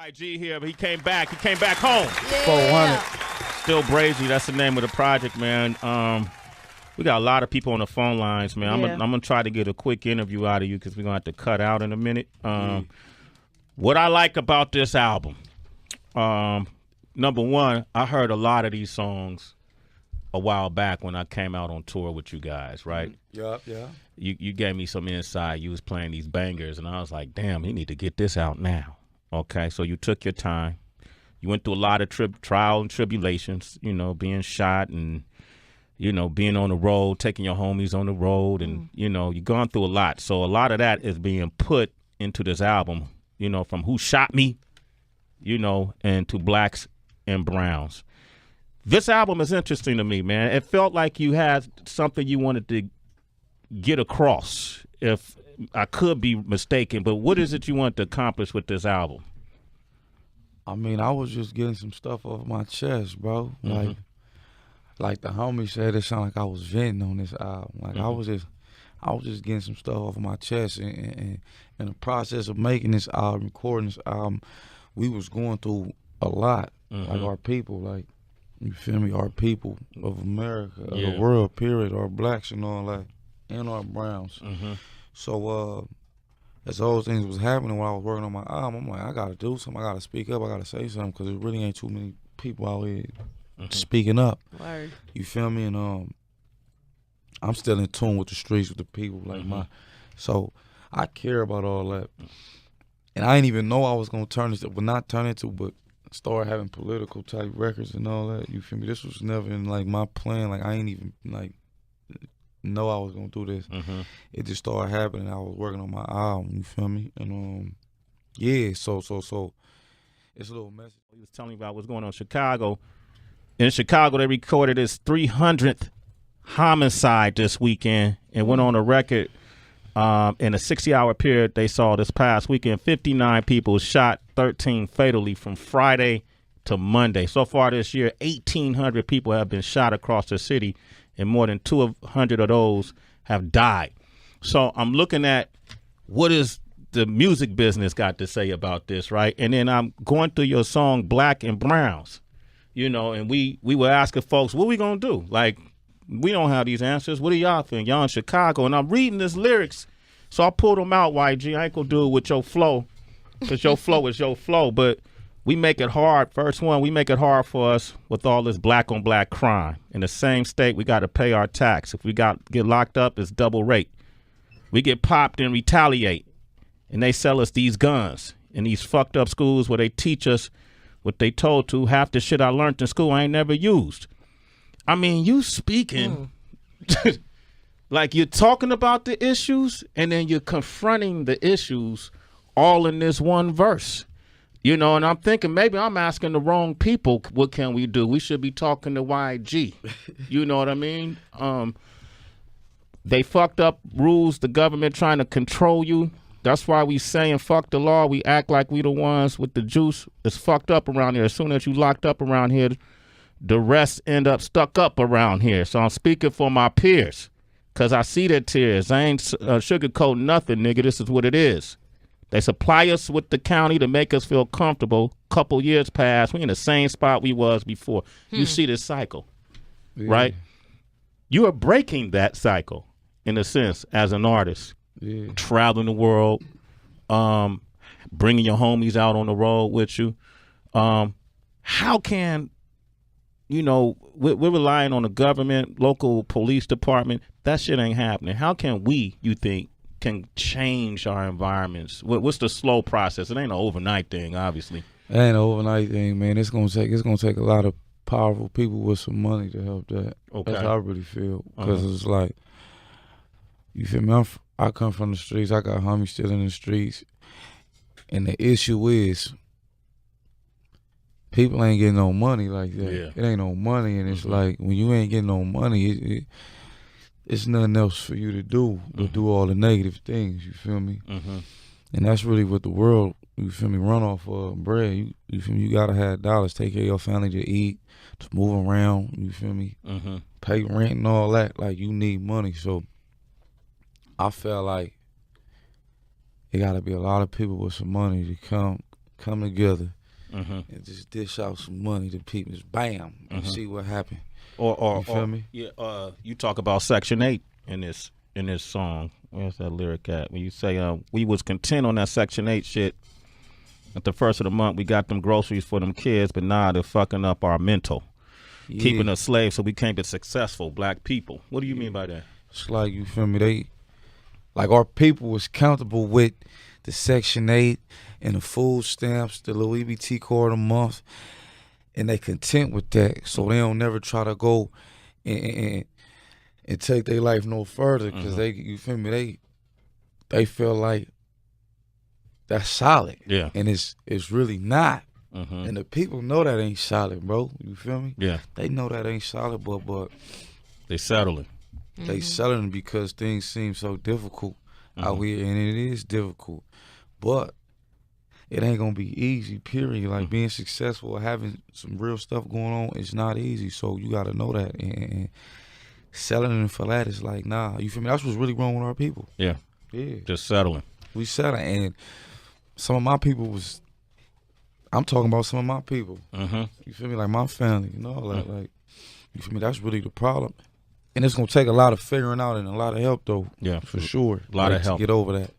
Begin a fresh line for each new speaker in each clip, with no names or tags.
YG here, but he came back. He came back home.
Yeah.
400.
Still Brazy. That's the name of the project, man. We got a lot of people on the phone lines, man.
Yeah.
I'm gonna try to get a quick interview out of you because we're gonna have to cut out in a minute. What I like about this album, number one, I heard a lot of these songs a while back when I came out on tour with you guys, right?
Yeah.
You gave me some insight. You was playing these bangers, and I was like, damn, he need to get this out now. Okay, so you took your time. You went through a lot of trial and tribulations, you know, being shot and, you know, being on the road, taking your homies on the road, and, you know, you've gone through a lot. So a lot of that is being put into this album, you know, from Who Shot Me, you know, and to Blacks and Browns. This album is interesting to me, man. It felt like you had something you wanted to get across. If I could be mistaken, but what is it you want to accomplish with this album?
I mean, I was just getting some stuff off my chest, bro. Like the homie said, it sounded like I was venting on this album. Like I was just getting some stuff off my chest, and in the process of making this album, recording this album, we was going through a lot. Like our people, like, you feel me? Our people of America, of the world, period. Our blacks and all that, and our browns. So as those things was happening when I was working on my album, I'm like, I gotta do something. I gotta speak up. I gotta say something because there really ain't too many people out here speaking up.
Word.
You feel me? And I'm still in tune with the streets, with the people. Like so I care about all that. And I didn't even know I was gonna turn this, but not turn it to, but start having political type records and all that. You feel me? This was never in like my plan. Like I ain't even like know I was gonna do this. It just started happening. I was working on my album. You feel me? And yeah. So it's a little message.
He was telling me about what's going on in Chicago. In Chicago, they recorded his 300th homicide this weekend and went on a record. In a 60-hour period they saw this past weekend, 59 people shot, 13 fatally from Friday to Monday. So far this year, 1,800 people have been shot across the city, and more than 200 of those have died. So I'm looking at what is the music business got to say about this, right? And then I'm going through your song Black and Browns, you know, and we were asking folks, what we gonna do? Like, we don't have these answers. What do y'all think? Y'all in Chicago. And I'm reading this lyrics, so I pulled them out, YG. I ain't gonna do it with your flow, because your flow is your flow, but we make it hard. First one, we make it hard for us with all this black on black crime. In the same state, we got to pay our tax. If we get locked up, it's double rate. We get popped and retaliate, and they sell us these guns in these fucked up schools where they teach us what they told to. Half the shit I learned in school I ain't never used. I mean, you speaking like you're talking about the issues and then you're confronting the issues all in this one verse. You know, and I'm thinking maybe I'm asking the wrong people, what can we do? We should be talking to YG. You know what I mean? They fucked up rules, the government trying to control you. That's why we saying fuck the law. We act like we the ones with the juice. It's fucked up around here. As soon as you locked up around here, the rest end up stuck up around here. So I'm speaking for my peers, because I see their tears. I ain't sugarcoating nothing, nigga. This is what it is. They supply us with the county to make us feel comfortable. Couple years past, we in the same spot we was before. You see this cycle, right? You are breaking that cycle, in a sense, as an artist. Traveling the world, bringing your homies out on the road with you. How can... You know, we're relying on the government, local police department. That shit ain't happening. How can we, you think, can change our environments? What's the slow process? It ain't an overnight thing, obviously.
It ain't an overnight thing, man. It's gonna take a lot of powerful people with some money to help that.
Okay.
That's how I really feel. Because it's like, you feel me? I come from the streets. I got homies still in the streets. And the issue is, people ain't getting no money like that. It ain't no money, and it's like, when you ain't getting no money, it's nothing else for you to do all the negative things. You feel me? And that's really what the world, you feel me, run off of bread. You feel me? You gotta have dollars, take care of your family, to eat, to move around. You feel me? Pay rent and all that. Like, you need money. So I felt like it gotta be a lot of people with some money to come together and just dish out some money to people. Just bam, and see what happened. You feel me?
Yeah. You talk about Section 8 in this song. Where's that lyric at? When you say we was content on that Section 8 shit. At the first of the month, we got them groceries for them kids, but now they're fucking up our mental, keeping us slaves so we can't be successful black people. What do you mean by that?
It's like, you feel me? Like our people was comfortable with the Section 8 and the food stamps, the little EBT card a month, and they content with that. So they don't never try to go and take their life no further because they, you feel me? They feel like that's solid.
Yeah.
And it's really not. And the people know that ain't solid, bro. You feel me?
Yeah.
They know that ain't solid, but
they settling.
They settling because things seem so difficult out here, and it is difficult. But it ain't gonna be easy, period. Like being successful or having some real stuff going on, it's not easy. So you gotta know that. And settling for that is like, nah, you feel me? That's what's really wrong with our people.
Yeah.
Yeah.
Just settling.
We settling. And some of my people I'm talking about some of my people. You feel me? Like my family, you know, like you feel me? That's really the problem. And it's gonna take a lot of figuring out and a lot of help, though.
Yeah,
for sure.
A lot of help
to get over that.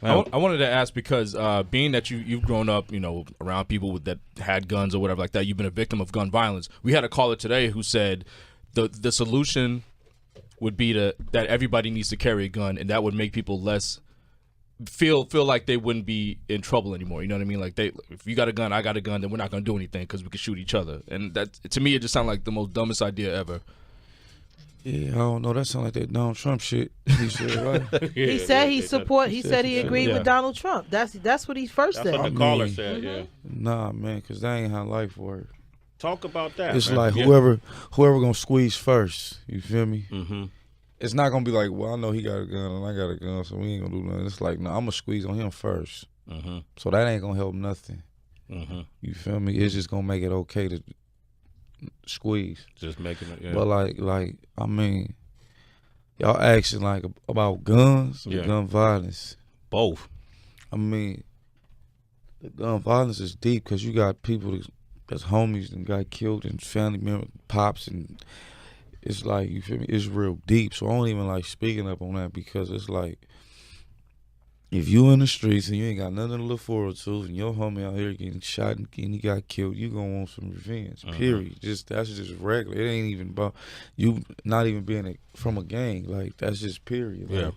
I wanted to ask because being that you've grown up, you know, around people that had guns or whatever like that, you've been a victim of gun violence. We had a caller today who said the solution would be that everybody needs to carry a gun, and that would make people less feel like they wouldn't be in trouble anymore. You know what I mean? Like if you got a gun, I got a gun, then we're not gonna do anything because we can shoot each other. And that, to me, it just sounded like the most dumbest idea ever.
Yeah, I don't know. That sounds like that Donald Trump shit. He said, right?
He said he support. He said he agreed with Donald Trump. That's what he first said.
That's what the caller said. Yeah.
Nah, man, because that ain't how life works.
Talk about that.
It's
man.
like whoever gonna squeeze first. You feel me?
Mm-hmm.
It's not gonna be like, well, I know he got a gun and I got a gun, so we ain't gonna do nothing. It's like, no, I'm gonna squeeze on him first.
Mm-hmm.
So that ain't gonna help nothing.
Mm-hmm.
You feel me? It's just gonna make it okay to squeeze.
Just making it. Yeah.
But like, I mean, y'all asking like about guns or gun violence.
Both.
I mean, the gun violence is deep because you got people that's homies and got killed and family members, pops, and it's like, you feel me? It's real deep. So I don't even like speaking up on that because it's like, if you in the streets and you ain't got nothing to look forward to, and your homie out here getting shot and he got killed, you gonna want some revenge. Period. That's just regular. It ain't even about you not even being from a gang. Like that's just period. Like,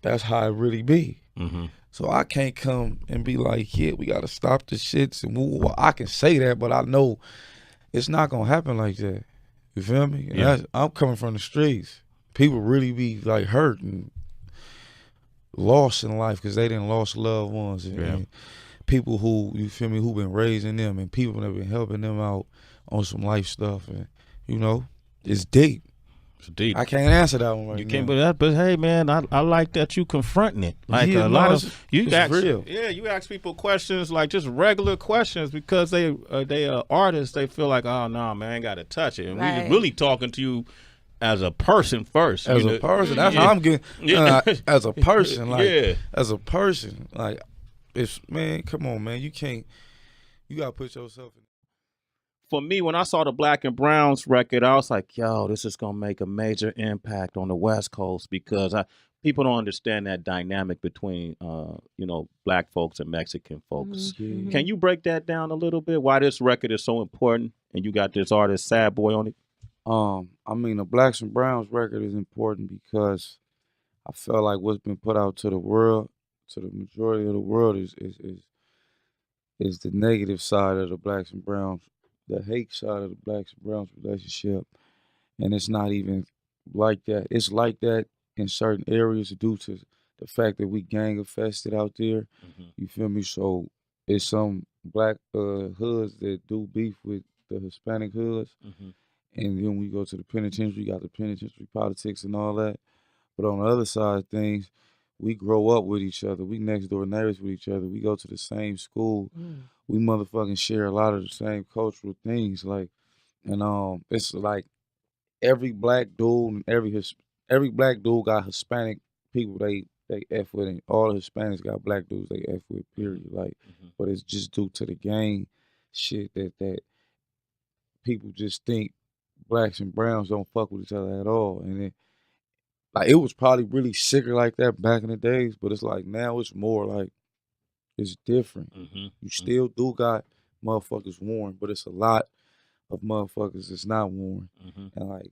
that's how it really be.
Mm-hmm.
So I can't come and be like, yeah, we gotta stop the shits and well, I can say that, but I know it's not gonna happen like that. You feel me? And I'm coming from the streets. People really be like hurt and lost in life because they didn't lost loved ones and people who, you feel me, who been raising them and people that been helping them out on some life stuff, and you know, it's deep.
It's deep.
I can't answer that one right
You
now.
can't, but hey, man, I like that you confronting it. Like
Yeah,
a
no,
lot
it's
of you ask,
real.
Yeah, you ask people questions like just regular questions because they are artists. They feel like, oh no, man, I ain't got to touch it. And we really talking to you as a person first.
As a person, that's how I'm getting. As a person, like as a person, like it's, man, come on, man, you gotta put yourself in.
For me, when I saw the Black and Browns record, I was like, yo, this is gonna make a major impact on the West Coast because people don't understand that dynamic between black folks and Mexican folks.
Mm-hmm.
Can you break that down a little bit? Why this record is so important, and you got this artist Sad Boy on it?
I mean, the Blacks and Browns record is important because I feel like what's been put out to the world, to the majority of the world, is the negative side of the Blacks and Browns, the hate side of the Blacks and Browns relationship, and it's not even like that. It's like that in certain areas due to the fact that we gang infested out there.
Mm-hmm.
You feel me? So it's some black hoods that do beef with the Hispanic hoods.
Mm-hmm.
And then we go to the penitentiary, you got the penitentiary politics and all that. But on the other side of things, we grow up with each other. We next door neighbors with each other. We go to the same school. We motherfucking share a lot of the same cultural things. Like, and it's like every black dude and every black dude got Hispanic people they they F with it. All the Hispanics got black dudes they F with, period. Like, but it's just due to the gang shit that people just think blacks and browns don't fuck with each other at all. And it was probably really sicker like that back in the days, but it's like now it's more like it's different. You still do got motherfuckers warned, but it's a lot of motherfuckers that's not warned. And like,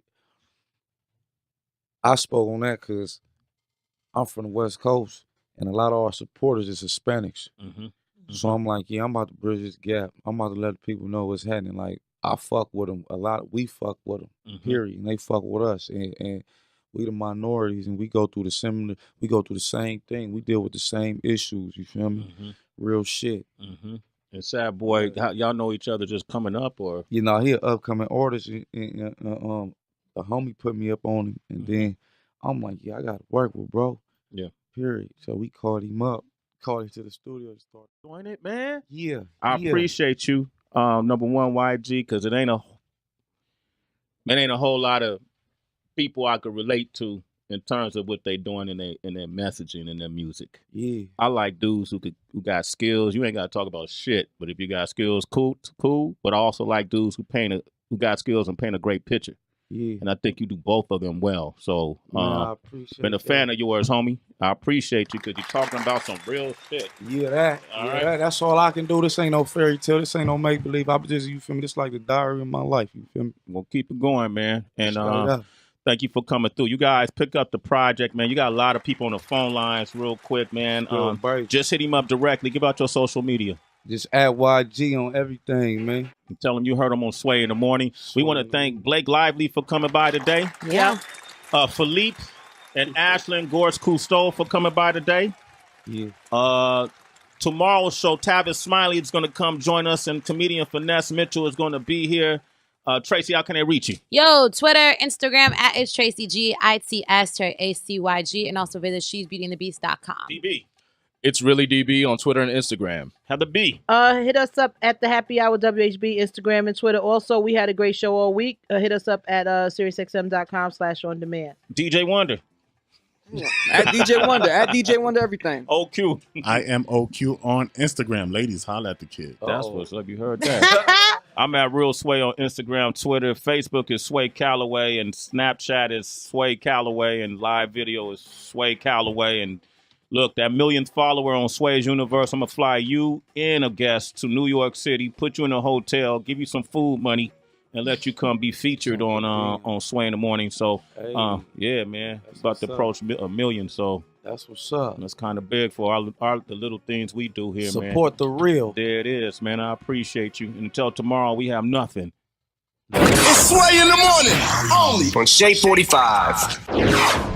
I spoke on that because I'm from the West Coast, and a lot of our supporters is Hispanics. So I'm like, yeah, I'm about to bridge this gap. I'm about to let the people know what's happening. Like, I fuck with them a lot. We fuck with them, period. And they fuck with us. And we the minorities, and we go through the same thing. We deal with the same issues, you feel me? Real shit.
And Sad Boy, y'all know each other just coming up, or?
You know, he an upcoming artist, and the homie put me up on him, and then I'm like, yeah, I got to work with bro.
Yeah.
Period. So we called him up, called him to the studio and started
doing it, man.
Yeah.
I appreciate you, number one, YG, because it ain't a whole lot of people I could relate to in terms of what they doing in their messaging and their music.
Yeah.
I like dudes who got skills. You ain't got to talk about shit, but if you got skills, cool. But I also like dudes who got skills and paint a great picture.
Yeah.
And I think you do both of them well. So,
I appreciate
been a fan of yours, homie. I appreciate you because you're talking about some real shit.
Yeah, that's all I can do. This ain't no fairy tale. This ain't no make believe. I just, you feel me? This like the diary of my life. You feel me?
We'll keep it going, man. And thank you for coming through. You guys pick up the project, man. You got a lot of people on the phone lines real quick, man. Just hit him up directly. Give out your social media.
Just at YG on everything, man.
And tell him you heard him on Sway in the Morning. We want to thank Blake Lively for coming by today.
Yeah.
Philippe and Ashlyn Gorse-Cousteau for coming by today.
Yeah.
Tomorrow's show, Tavis Smiley is going to come join us, and comedian Finesse Mitchell is going to be here. Tracy, how can they reach you?
Yo, Twitter, Instagram, at it's Tracy G, ITS-ACYG, and also visit shesbeautyandthebeast.com.
DB.
It's really DB on Twitter and Instagram.
Heather B.
Hit us up at the Happy Hour WHB, Instagram and Twitter. Also, we had a great show all week. Hit us up at SiriusXM.com/on-demand.
DJ Wonder.
At DJ Wonder. At DJ Wonder everything.
OQ.
I am OQ on Instagram. Ladies, holla at the kid.
That's what's up. You heard that. I'm at Real Sway on Instagram, Twitter. Facebook is Sway Calloway, and Snapchat is Sway Calloway, and live video is Sway Calloway. And look, that millionth follower on Sway's Universe, I'm going to fly you and a guest to New York City, put you in a hotel, give you some food money, and let you come be featured on Sway in the Morning. So, yeah, man, it's about to approach a million. So
that's what's up.
That's kind of big for the little things we do here, man.
Support the real.
There it is, man. I appreciate you. And until tomorrow, we have nothing.
It's Sway in the Morning, only on Shade 45.